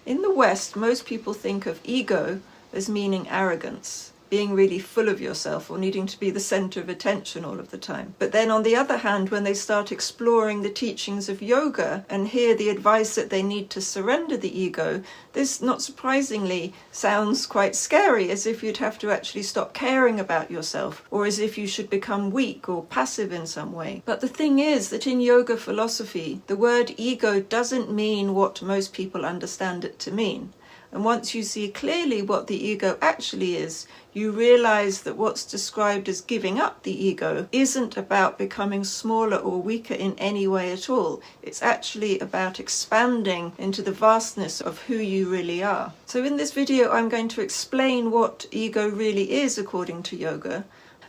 In the West, most people think of ego as meaning arrogance, being really full of yourself or needing to be the center of attention all of the time. But then on the other hand, when they start exploring the teachings of yoga and hear the advice that they need to surrender the ego, this, not surprisingly, sounds quite scary, as if you'd have to actually stop caring about yourself, or as if you should become weak or passive in some way. But the thing is that in yoga philosophy, the word ego doesn't mean what most people understand it to mean. And once you see clearly what the ego actually is, you realize that what's described as giving up the ego isn't about becoming smaller or weaker in any way at all. It's actually about expanding into the vastness of who you really are. So in this video, I'm going to explain what ego really is according to yoga.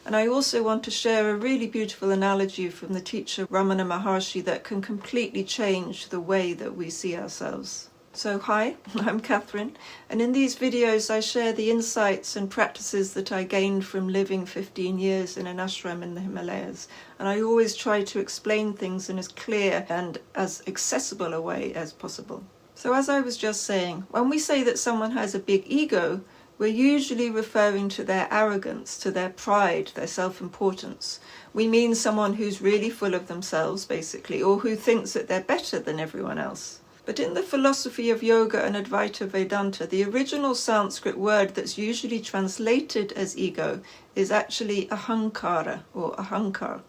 And I also want to share a really beautiful analogy from the teacher Ramana Maharshi that can completely change the way that we see ourselves. So hi, I'm Katharine, and in these videos I share the insights and practices that I gained from living 15 years in an ashram in the Himalayas, and I always try to explain things in as clear and as accessible a way as possible. So as I was just saying, when we say that someone has a big ego, we're usually referring to their arrogance, to their pride, their self-importance. We mean someone who's really full of themselves, basically, or who thinks that they're better than everyone else. But in the philosophy of yoga and Advaita Vedanta, the original Sanskrit word that's usually translated as ego is actually Ahankara or Ahankara.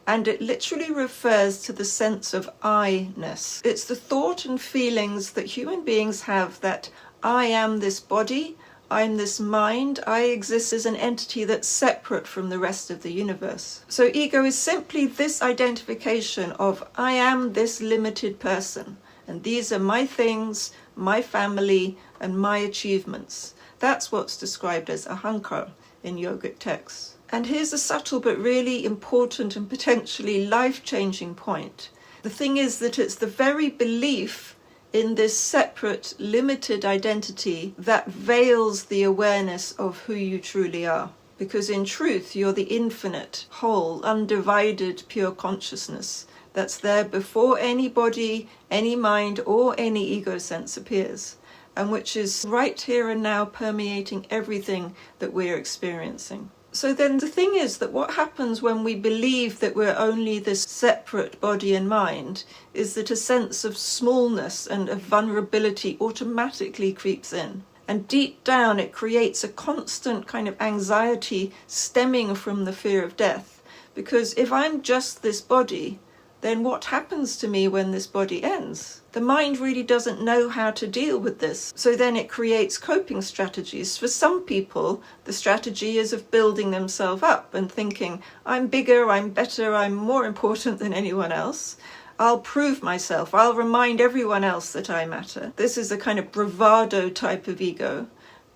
And it literally refers to the sense of I-ness. It's the thought and feelings that human beings have that I am this body, I'm this mind, I exist as an entity that's separate from the rest of the universe. So ego is simply this identification of I am this limited person. And these are my things, my family, and my achievements. That's what's described as Ahankara in yogic texts. And here's a subtle but really important and potentially life-changing point. The thing is that it's the very belief in this separate, limited identity that veils the awareness of who you truly are. Because in truth, you're the infinite, whole, undivided, pure consciousness that's there before any body, any mind, or any ego sense appears, and which is right here and now permeating everything that we're experiencing. So then the thing is that what happens when we believe that we're only this separate body and mind is that a sense of smallness and of vulnerability automatically creeps in. And deep down it creates a constant kind of anxiety stemming from the fear of death. Because if I'm just this body, then what happens to me when this body ends? The mind really doesn't know how to deal with this. So then it creates coping strategies. For some people, the strategy is of building themselves up and thinking, I'm bigger, I'm better, I'm more important than anyone else. I'll prove myself. I'll remind everyone else that I matter. This is a kind of bravado type of ego.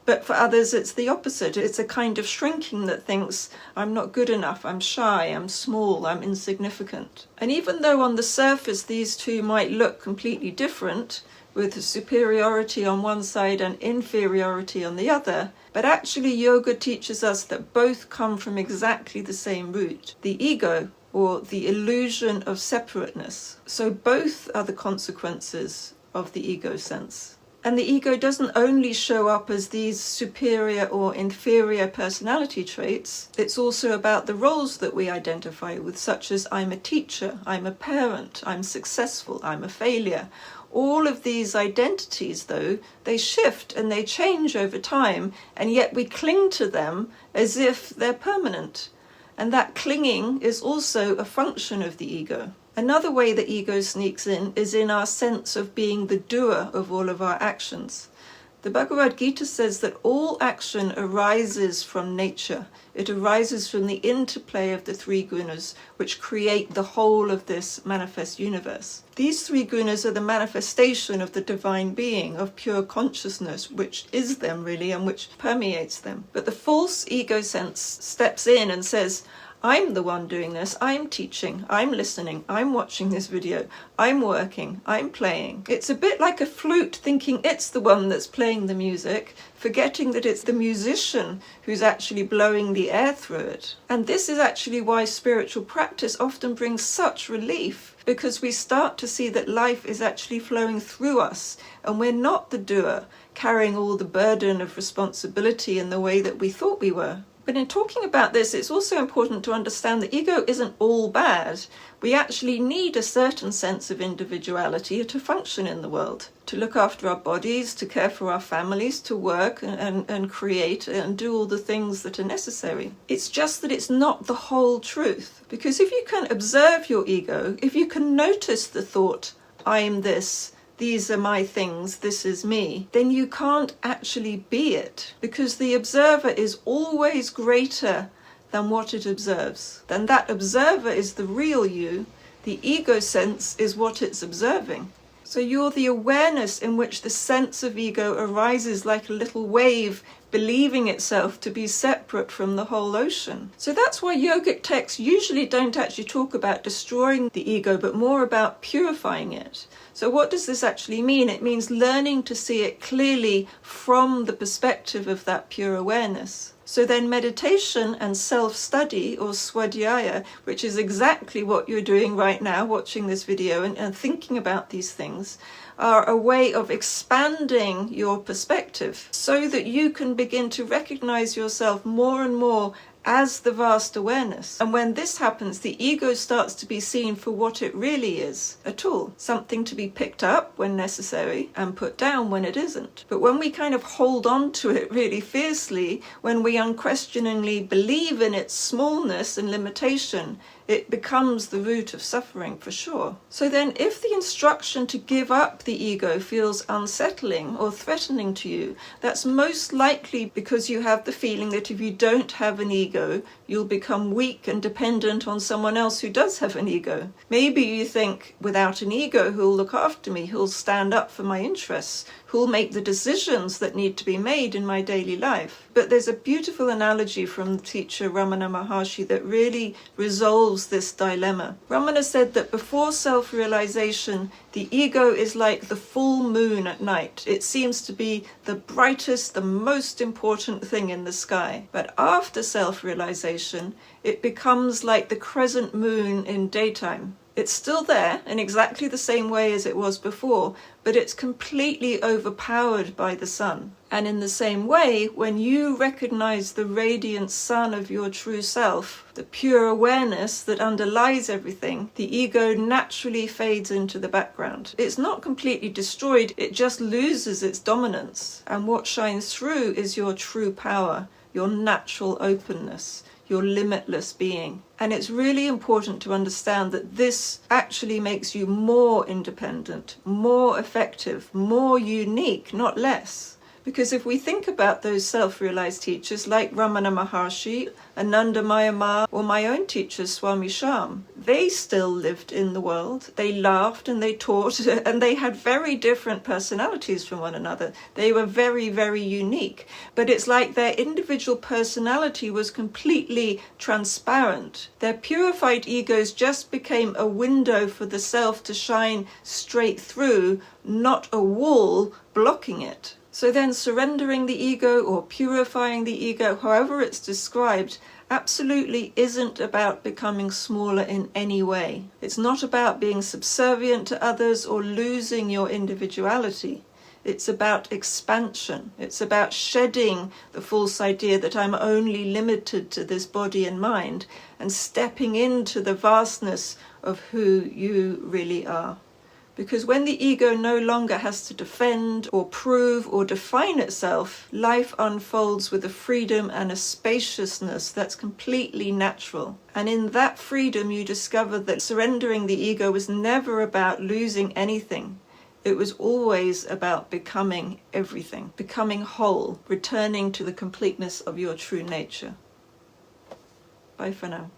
But for others, it's the opposite. It's a kind of shrinking that thinks, I'm not good enough, I'm shy, I'm small, I'm insignificant. And even though on the surface these two might look completely different, with superiority on one side and inferiority on the other, but actually yoga teaches us that both come from exactly the same root, the ego, or the illusion of separateness. So both are the consequences of the ego sense. And the ego doesn't only show up as these superior or inferior personality traits, it's also about the roles that we identify with, such as I'm a teacher, I'm a parent, I'm successful, I'm a failure. All of these identities, though, they shift and they change over time, and yet we cling to them as if they're permanent. And that clinging is also a function of the ego. Another way the ego sneaks in is in our sense of being the doer of all of our actions. The Bhagavad Gita says that all action arises from nature. It arises from the interplay of the three gunas, which create the whole of this manifest universe. These three gunas are the manifestation of the divine being, of pure consciousness, which is them really and which permeates them. But the false ego sense steps in and says, I'm the one doing this, I'm teaching, I'm listening, I'm watching this video, I'm working, I'm playing. It's a bit like a flute thinking it's the one that's playing the music, forgetting that it's the musician who's actually blowing the air through it. And this is actually why spiritual practice often brings such relief, because we start to see that life is actually flowing through us, and we're not the doer, carrying all the burden of responsibility in the way that we thought we were. But in talking about this, it's also important to understand that ego isn't all bad. We actually need a certain sense of individuality to function in the world, to look after our bodies, to care for our families, to work and create and do all the things that are necessary. It's just that it's not the whole truth. Because if you can observe your ego, if you can notice the thought, I'm this, these are my things, this is me, then you can't actually be it, because the observer is always greater than what it observes. Then that observer is the real you, the ego sense is what it's observing. So you're the awareness in which the sense of ego arises like a little wave, believing itself to be separate from the whole ocean. So that's why yogic texts usually don't actually talk about destroying the ego, but more about purifying it. So what does this actually mean? It means learning to see it clearly from the perspective of that pure awareness. So then meditation and self-study, or swadhyaya, which is exactly what you're doing right now, watching this video and thinking about these things, are a way of expanding your perspective so that you can begin to recognize yourself more and more as the vast awareness. And when this happens, the ego starts to be seen for what it really is, a tool, something to be picked up when necessary and put down when it isn't. But when we kind of hold on to it really fiercely, when we unquestioningly believe in its smallness and limitation, it becomes the root of suffering for sure. So then if the instruction to give up the ego feels unsettling or threatening to you, that's most likely because you have the feeling that if you don't have an ego, you'll become weak and dependent on someone else who does have an ego. Maybe you think, without an ego, who'll look after me, who'll stand up for my interests, who'll make the decisions that need to be made in my daily life. But there's a beautiful analogy from teacher Ramana Maharshi that really resolves this dilemma. Ramana said that before self-realization, the ego is like the full moon at night. It seems to be the brightest, the most important thing in the sky. But after self-realization, it becomes like the crescent moon in daytime. It's still there in exactly the same way as it was before, but it's completely overpowered by the sun. And in the same way, when you recognize the radiant sun of your true self, the pure awareness that underlies everything, the ego naturally fades into the background. It's not completely destroyed, it just loses its dominance. And what shines through is your true power, your natural openness, your limitless being. And it's really important to understand that this actually makes you more independent, more effective, more unique, not less. Because if we think about those self-realized teachers like Ramana Maharshi, Anandamaya Ma, or my own teachers, Swami Sham, they still lived in the world. They laughed and they taught, and they had very different personalities from one another. They were very, very unique. But it's like their individual personality was completely transparent. Their purified egos just became a window for the self to shine straight through, not a wall blocking it. So then surrendering the ego or purifying the ego, however it's described, absolutely isn't about becoming smaller in any way. It's not about being subservient to others or losing your individuality. It's about expansion. It's about shedding the false idea that I'm only limited to this body and mind and stepping into the vastness of who you really are. Because when the ego no longer has to defend or prove or define itself, life unfolds with a freedom and a spaciousness that's completely natural. And in that freedom, you discover that surrendering the ego was never about losing anything. It was always about becoming everything, becoming whole, returning to the completeness of your true nature. Bye for now.